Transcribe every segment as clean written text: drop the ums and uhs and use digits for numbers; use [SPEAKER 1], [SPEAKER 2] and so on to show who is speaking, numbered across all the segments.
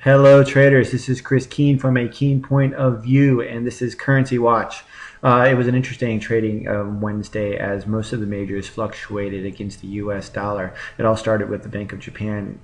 [SPEAKER 1] Hello traders, this is Chris Keen from A Keen Point of View, and this is Currency Watch. It was an interesting trading Wednesday as most of the majors fluctuated against the US dollar. It all started with the Bank of Japan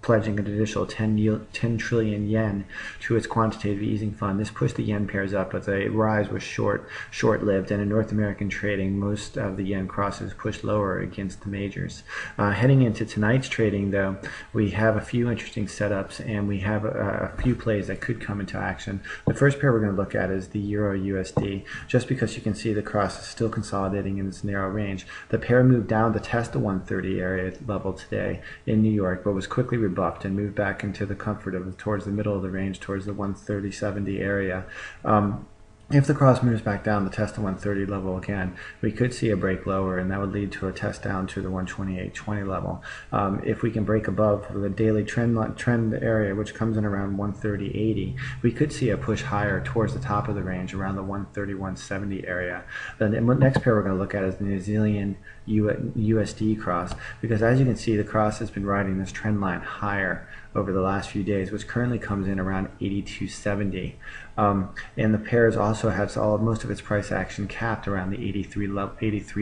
[SPEAKER 1] pledging an additional 10 trillion yen to its quantitative easing fund. This pushed the yen pairs up, but the rise was short-lived, and in North American trading, most of the yen crosses pushed lower against the majors. Heading into tonight's trading, though, we have a few interesting setups, and we have a few plays that could come into action. The first pair we're going to look at is the EURUSD. Just because you can see the cross is still consolidating in its narrow range. The pair moved down to test the 130 area level today in New York, but was quickly rebuffed and moved back into the comfort of towards the middle of the range, towards the 130.70 area. If the cross moves back down to test the 130 level again, we could see a break lower, and that would lead to a test down to the 128.20 level. If we can break above the daily trend area, which comes in around 130.80, we could see a push higher towards the top of the range around the 131.70 area. Then the next pair we're going to look at is the New Zealand USD cross, because as you can see, the cross has been riding this trend line higher over the last few days, which currently comes in around 82.70. And the pairs also has most of its price action capped around the 83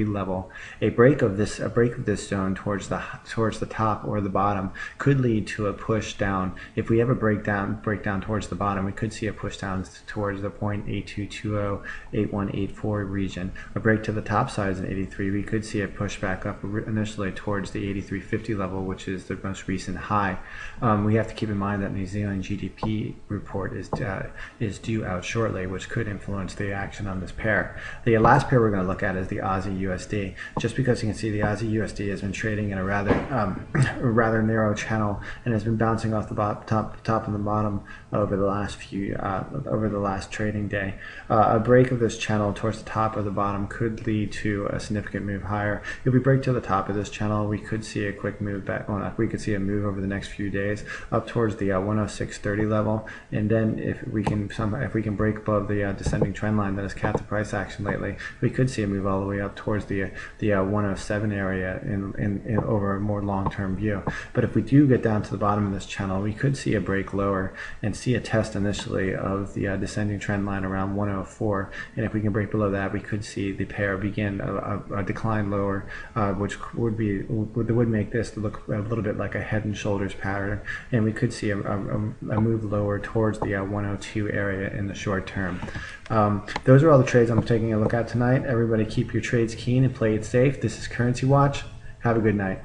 [SPEAKER 1] level. A break of this zone towards the top or the bottom could lead to a push down. If we ever break down towards the bottom, we could see a push down towards the 0.8220, 8184 region. A break to the top side is an 83. We could see a push back up initially towards the 83.50 level, which is the most recent high. We have to keep in mind that New Zealand GDP report is due out shortly, which could influence the action on this pair. The last pair we're going to look at is the Aussie USD. Just because you can see the Aussie USD has been trading in a rather narrow channel and has been bouncing off the top and the bottom over the last trading day. A break of this channel towards the top or the bottom could lead to a significant move higher. If we break to the top of this channel, we could see a quick move back. We could see a move over the next few days up towards the 106.30 level, and then if we can break above the descending trend line that has capped the price action lately, we could see a move all the way up towards the 107 area in over a more long-term view. But if we do get down to the bottom of this channel, we could see a break lower and see a test initially of the descending trend line around 104, and if we can break below that, we could see the pair begin a decline lower, which would make this look a little bit like a head and shoulders pattern, and we could see a move lower towards the 102 area in the short term. Those are all the trades I'm taking a look at tonight. Everybody keep your trades keen and play it safe. This is Currency Watch. Have a good night.